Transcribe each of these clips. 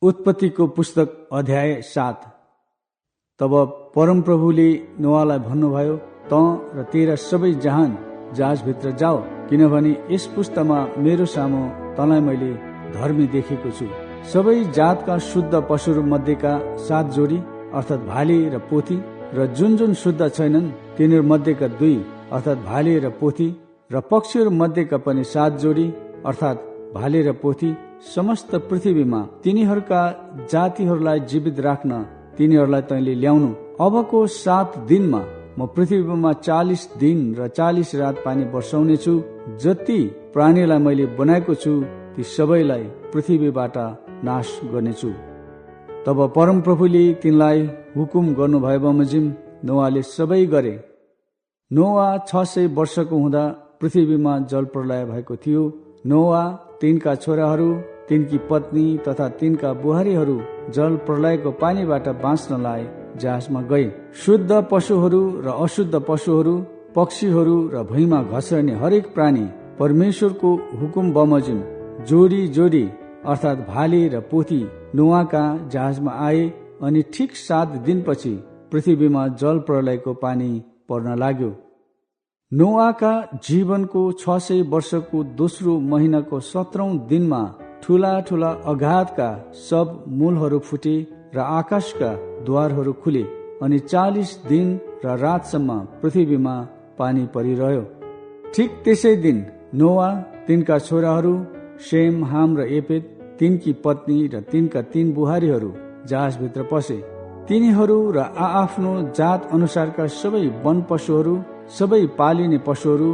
उत्पत्तिको पुस्तक अध्याय 7। तब परमप्रभुले नोआलाई भन्नुभयो, त र तेरा सबै जहान जहाजभित्र जाओ, किनभने यस पुस्तामा मेरो सामु तँलाई मैले धर्मी देखेको छु। सबै जातका शुद्ध पशुहरू मध्येका 7 जोडी अर्थात् भाले र पोथी, र जुन जुन शुद्ध छैनन् तिनीहरू मध्येका 2 अर्थात् भाले र पोथी, र पक्षीहरू मध्येका पनि 7 जोडी अर्थात् भाले र पोथी, समस्त पृथ्वीमा तिनीहरूका जातिहरूलाई जीवित राख्न तिनीहरूलाई तैँले ल्याउनु। अबको 7 दिनमा म पृथ्वीमा 40 दिन र 40 रात पानी वर्षाउने छु। जति प्राणीलाई मैले बनाएको छु ती सबैलाई पृथ्वीबाट नाश गर्नेछु। तब परमप्रभुले तिनलाई हुकुम गर्नुभयो बमोजिम नोआले सबै गरे। नोआ 600 वर्षको हुँदा पृथ्वीमा जलप्रलय भएको थियो। नोआ, तिनका छोराहरू, तिनकी पत्नी तथा तिनका बुहारीहरू जल प्रलयको पानीबाट बाँच्नलाई जहाजमा गए। शुद्ध पशुहरू र अशुद्ध पशुहरू, पक्षीहरू र भुइँमा घस्रने हरेक प्राणी परमेश्वरको हुकुम बमोजिम जोडी जोडी अर्थात् भाले र पोथी नोआका जहाजमा आए। अनि ठिक 7 दिनपछि पृथ्वीमा जल प्रलयको पानी पर्न लाग्यो। नोआका जीवनको 600 वर्षको दोस्रो महिनाको 17औं दिनमा ठूला ठूला अगाधका सब मूलहरू फुटे र आकाशका द्वारहरू खुले, अनि 40 दिन र रातसम्म पृथ्वीमा पानी परिरह्यो। ठिक त्यसै दिन नोआ, तिनका छोराहरू शेम, हाम र एपेद, तिनकी पत्नी र तिनका 3 बुहारीहरू जहाजभित्र पसे। तिनीहरू र आआफ्नो जात अनुसारका सबै वन पशुहरू, सबै पालिने पशुहरू,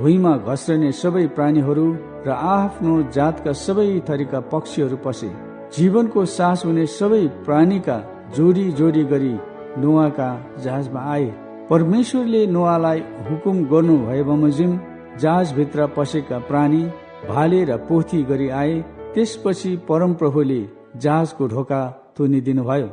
भुइँमा घस्रने सबै प्राणीहरू र आफ्नो जातका सबै थरीका पक्षीहरू पसे। जीवनको सास हुने सबै प्राणीका जोडी जोडी गरी नोआका जहाजमा आए। परमेश्वरले नोआलाई हुकुम गर्नु भए बमोजिम जहाजभित्र पसेका प्राणी भाले र पोथी गरी आए। त्यसपछि परमप्रभुले जहाजको ढोका थुनिदिनु भयो।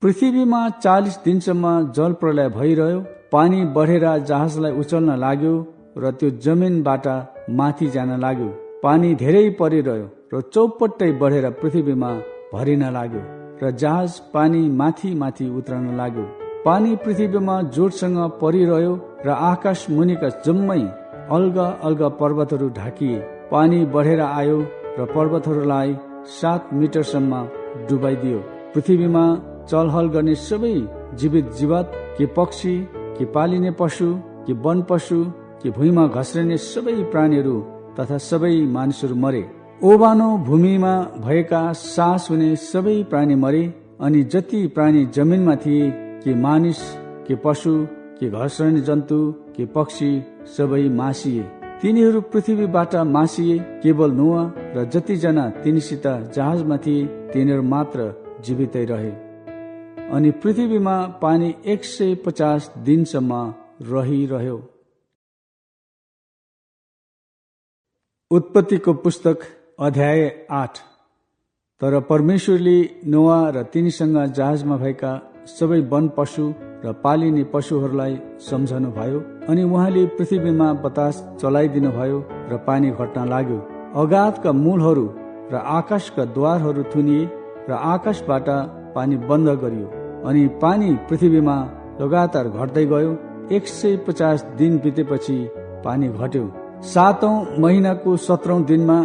पृथ्वीमा 40 दिनसम्म जल प्रलय भइरह्यो। पानी बढेर जहाजलाई उचल्न लाग्यो र त्यो जमिनबाट माथि जान लाग्यो। पानी धेरै परिरह्यो र चौपट्टै बढेर पृथ्वीमा भरिन लाग्यो र जहाज पानी माथि माथि उत्रन लाग्यो। पानी पृथ्वीमा जोडसँग परिरह्यो र आकाश मुनिका जम्मै अलगा अलगा पर्वतहरू ढाकिए। पानी बढेर आयो र पर्वतहरूलाई 7 मिटरसम्म डुबाइदियो। पृथ्वीमा चलहल गर्ने सबै जीवित जीवात, के पक्षी, कि पालिने पशु, कि वन पशु, कि भुइँमा घस्रने सबै प्राणीहरू तथा सबै मानिसहरू मरे। ओबानो भूमिमा भएका सास हुने सबै प्राणी मरे। अनि जति प्राणी जमिनमा थिए, कि मानिस, कि पशु, कि घस्रने जन्तु, कि पक्षी, सबै मासिए। तिनीहरू पृथ्वीबाट मासिए। केवल नोआ र जतिजना तिनीसित जहाजमा थिए तिनीहरू मात्र जीवितै रहे। अनि पृथ्वीमा पानी 150 दिनसम्म रहिरह्यो। उत्पत्तिको पुस्तक अध्याय 8। तर परमेश्वरले नोआ र तिनीसँग जहाजमा भएका सबै वन पशु र पालिने पशुहरूलाई सम्झनु भयो। अनि उहाँले पृथ्वीमा बतास चलाइदिनु भयो र पानी घट्न लाग्यो। अगाधका मूलहरू र आकाशका द्वारहरू थुनिए र आकाशबाट पानी बन्द गरियो। अनि पानी पृथ्वीमा लगातार घट्दै गयो। 150 दिन बितेपछि पानी घट्यो। 7औं महिनाको 17औं दिनमा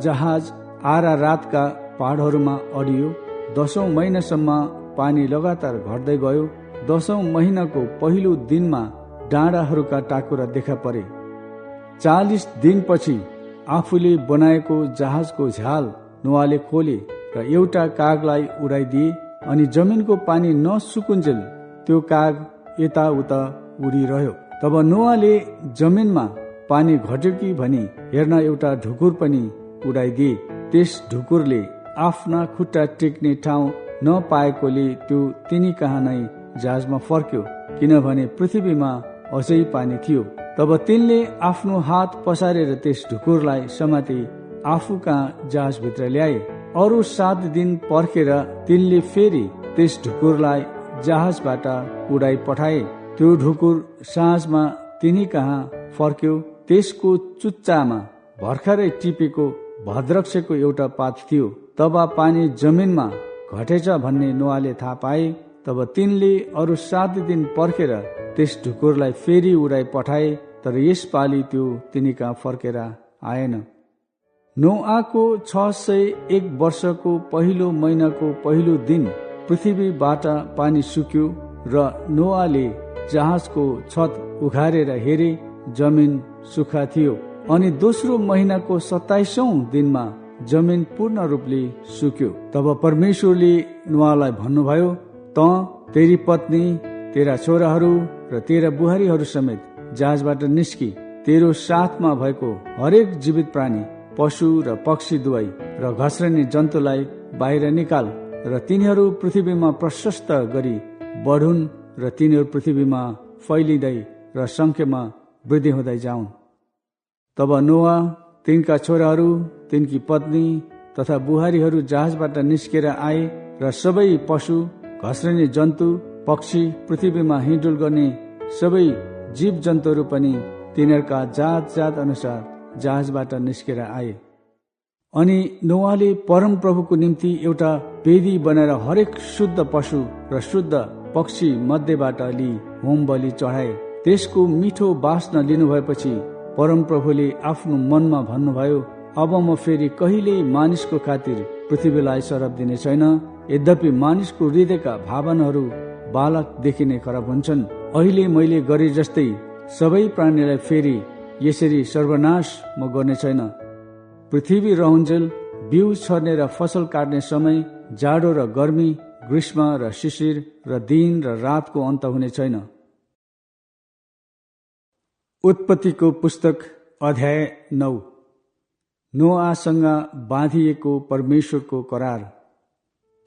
जहाज आरा रातका पहाडहरूमा अडियो। 10औं महिनासम्म पानी लगातार घट्दै गयो। 10औं महिनाको पहिलो दिनमा डाँडाहरूका टाकुरा देखा परे। 40 दिनपछि आफूले बनाएको जहाजको झ्याल नोआले खोले र एउटा कागलाई उडाइदिए। अनि जमिनको पानी नसुकुन्जेल त्यो काग यताउता उडिरह्यो। तब नोआले जमिनमा पानी घट्यो कि भनी हेर्न एउटा ढुकुर पनि उडाइदिए। त्यस ढुकुरले आफ्ना खुट्टा टेक्ने ठाउँ नपाएकोले त्यो तिनी कहाँ नै जहाजमा फर्क्यो, किनभने पृथ्वीमा अझै पानी थियो। तब तिनले आफ्नो हात पसारेर त्यस ढुकुरलाई समाते आफू कहाँ जहाजभित्र ल्याए। अरू 7 दिन पर्खेर तिनले फेरि त्यस ढुकुरलाई जहाजबाट उडाइ पठाए। त्यो ढुकुर साँझमा तिनी कहाँ फर्क्यो। त्यसको चुच्चामा भर्खरै टिपेको भद्रक्षको एउटा पात थियो, तब पानी जमिनमा घटेछ भन्ने नोआले थाहा पाए। तब तिनले अरू 7 दिन पर्खेर त्यस ढुकुरलाई फेरि उडाइ पठाए, तर यसपालि त्यो तिनी कहाँ फर्केर आएन। नोआको 601 वर्षको पहिलो महिनाको पहिलो दिन पृथ्वीबाट पानी सुक्यो र नोआले जहाजको छत उघारेर हेरे, जमिन सुक्खा थियो। अनि दोस्रो महिनाको 27औं दिनमा जमिन पूर्ण रूपले सुक्यो। तब परमेश्वरले नोआलाई भन्नुभयो, त तेरी पत्नी, तेरा छोराहरू र तेरा बुहारीहरू समेत जहाजबाट निस्की, तेरो साथमा भएको हरेक जीवित प्राणी, पशु र पक्षी दुवै र घस्रने जन्तुलाई बाहिर निकाल र तिनीहरू पृथ्वीमा प्रशस्त गरी बढुन् र तिनीहरू पृथ्वीमा फैलिँदै र संख्यामा वृद्धि हुँदै जाउन्। तब नोआ, तिनका छोराहरू, तिनकी पत्नी तथा बुहारीहरू जहाजबाट निस्केर आए र सबै पशु, घस्रने जन्तु, पक्षी, पृथ्वीमा हिँडुल गर्ने सबै जीव जन्तुहरू पनि तिनीहरूका जात जात अनुसार जहाजबाट निस्केर आए। अनि नोआले परमप्रभुको निम्ति एउटा वेदी बनाएर हरेक शुद्ध पशु र शुद्ध पक्षी मध्येबाट लिई होम बलि चढाए। त्यसको मिठो बास्ना लिनुभएपछि परमप्रभुले आफ्नो मनमा भन्नुभयो, अब म फेरि कहिल्यै मानिसको खातिर पृथ्वीलाई सरप दिने छैन। यद्यपि मानिसको हृदयका भावनाहरू बालक देखिने खराब हुन्छन्। अहिले मैले गरे जस्तै सबै प्राणीलाई फेरि यसरी सर्वनाश म गर्ने छैन। पृथ्वी रहन्जेल बिउ छर्ने र फसल काट्ने समय, जाडो र गर्मी, ग्रीष्म र शिशिर र दिन र रातको अन्त हुने छैन। उत्पत्तिको पुस्तक अध्याय 9। नोआसँग बाँधिएको परमेश्वरको करार।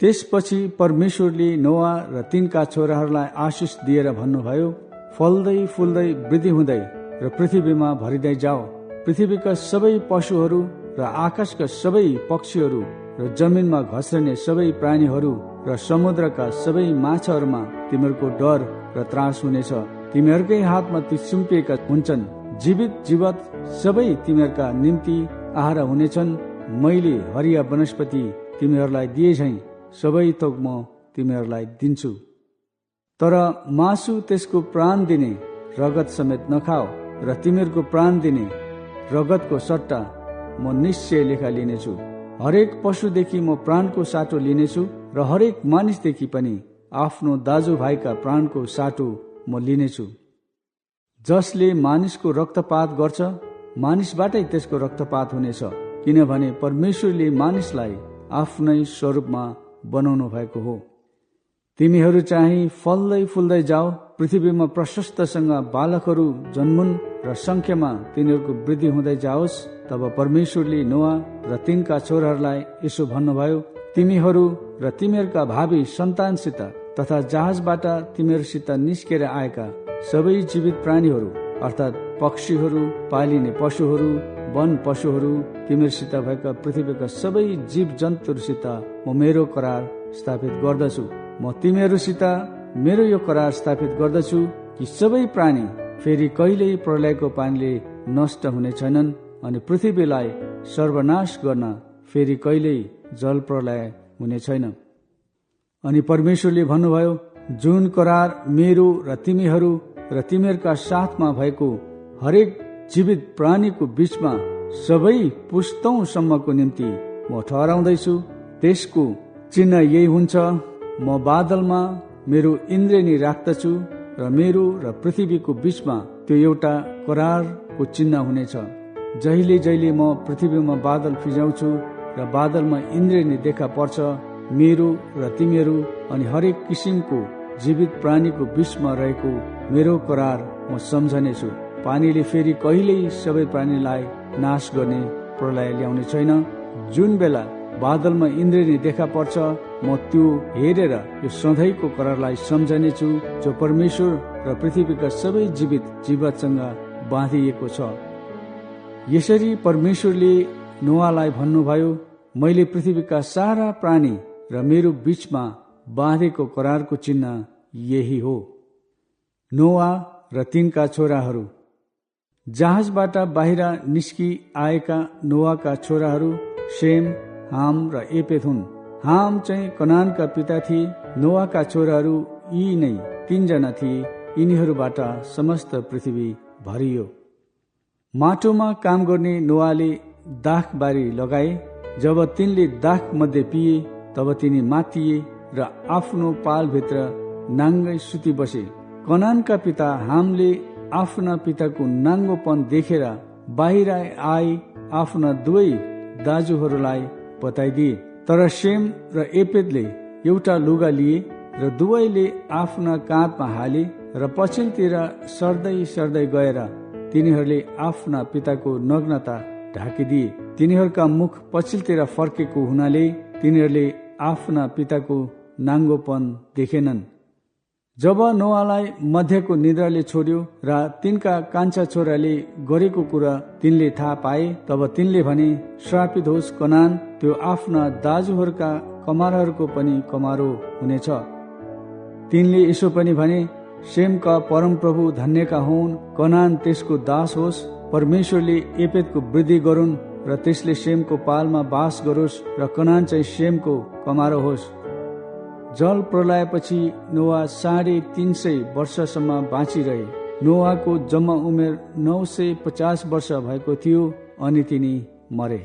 त्यसपछि परमेश्वरले नोआ र तिनका छोराहरूलाई आशिष दिएर भन्नुभयो, फल्दै फुल्दै वृद्धि हुँदै र पृथ्वीमा भरिँदै जाओ। पृथ्वीका सबै पशुहरू र आकाशका सबै पक्षीहरू र जमिनमा घस्रने सबै प्राणीहरू र समुद्रका सबै माछाहरूमा तिमीहरूको डर र त्रास हुनेछ। तिमीहरूकै हातमा ती सुम्पिएका हुन्छन्। जीवित जीवत सबै तिमीहरूका निम्ति आहार हुनेछन्। मैले हरिया वनस्पति तिमीहरूलाई दिए झैं सबै थोक म तिमीहरूलाई दिन्छु। तर मासु त्यसको प्राण दिने रगत समेत नखाओ, र तिमीहरूको प्राण दिने रगतको सट्टा म निश्चय लेखा लिनेछु। हरेक पशुदेखि म प्राणको साटो लिनेछु र हरेक मानिसदेखि पनि आफ्नो दाजुभाइका प्राणको साटो म लिनेछु। जसले मानिसको रक्तपात गर्छ, मानिसबाटै त्यसको रक्तपात हुनेछ, किनभने परमेश्वरले मानिसलाई आफ्नै स्वरूपमा बनाउनु भएको हो। तिमीहरू चाहिँ फल्दै फुल्दै जाओ, पृथ्वीमा प्रशस्तसँग बालकहरू जन्मुन् र संख्यामा तिनीहरूको वृद्धि हुँदै जाओस्। तब परमेश्वरले नोआ र तिनका छोराहरूलाई यसो भन्नुभयो, तिमीहरू र तिमीहरूका भावी सन्तानसित तथा जहाजबाट तिमीहरूसित निस्केर आएका सबै जीवित प्राणीहरू अर्थात् पक्षीहरू, पालिने पशुहरू, वन पशुहरू, तिमीहरूसित भएका पृथ्वीका सबै जीव जन्तुहरूसित म मेरो करार स्थापित गर्दछु। म तिमीहरूसित मेरो यो करार स्थापित गर्दछु कि सबै प्राणी फेरि कहिल्यै प्रलयको पानीले नष्ट हुने छैनन्, अनि पृथ्वीलाई सर्वनाश गर्न फेरि कहिल्यै जल प्रलय हुने छैन। अनि परमेश्वरले भन्नुभयो, जुन करार मेरो र तिमीहरू र तिमीहरूका साथमा भएको हरेक जीवित प्राणीको बीचमा सबै पुस्तौंसम्मको निम्ति म ठहराउँदैछु, त्यसको चिन्ह यही हुन्छ, म बादलमा मेरो इन्द्रेणी राख्दछु र मेरो र पृथ्वीको बीचमा त्यो एउटा करारको चिन्ह हुनेछ। जहिले जहिले म पृथ्वीमा बादल फिजाउँछु र बादलमा इन्द्रेणी देखा पर्छ, मेरो र तिमीहरू अनि हरेक किसिमको जीवित प्राणीको बीचमा रहेको मेरो करार म सम्झनेछु। पानीले फेरि कहिल्यै सबै प्राणीलाई नाश गर्ने प्रलय ल्याउने छैन। जुन बेला बादलमा इन्द्रेणी देखा पर्छ, म त्यो हेरेर यो सधैँको करारलाई सम्झनेछु, जो परमेश्वर र पृथ्वीका सबै जीवित जीवसँग बाँधिएको छ। यसरी परमेश्वरले नोआलाई भन्नुभयो, मैले पृथ्वीका सारा प्राणी र मेरो बीचमा बाँधेको करारको चिन्ह यही हो। नोआ र तिनका छोराहरू। जहाजबाट बाहिर निस्कि आएका नोआका छोराहरू सेम, हाम र एपेत हुन्। हाम चाहिँ कनानका पिता थिए। नोआका छोराहरू यी नै 3 जना थिए। यिनीहरूबाट समस्त पृथ्वी भरियो। माटोमा काम गर्ने नोआले दाखबारी लगाए। जब तिनले दाख मध्ये पिए तब तिनी मातिए र आफ्नो पालभित्र नाङ्गै सुति बसे। कनानका पिता हामले आफ्ना पिताको नाङ्गोपन देखेर बाहिर आए आफ्ना दुवै दाजुहरूलाई बताइदिए। तर शेम र एपेतले एउटा लुगा लिए र दुवैले आफ्ना काँधमा हाले र पछिल्तिर सर्दै सर्दै गएर तिनीहरूले आफ्ना पिताको नग्नता ढाकिदिए। तिनीहरूका मुख पछिल्तिर फर्केको हुनाले तिनीहरूले आफ्ना पिताको नाङ्गोपन देखेनन्। जब नोआलाई मध्यको निद्राले छोड्यो र तिनका कान्छा छोराले गरेको कुरा तिनले थाहा पाए, तब तिनले भने, श्रापित होस् कनान, त्यो आफ्ना दाजुहरूका कमारहरूको पनि कमारो हुनेछ। तिनले यसो पनि भने, शेमका परमप्रभु धन्यका हुन्, कनान त्यसको दास होस्। परमेश्वरले एपेतको वृद्धि गरून् र त्यसले शेमको पालमा बास गरोस् र कनान चाहिँ शेमको कमारो होस्। जल प्रलयपछि नोआ 350 वर्षसम्म बाँचिरहे। नोआको जम्मा उमेर 950 वर्ष भएको थियो अनि तिनी मरे।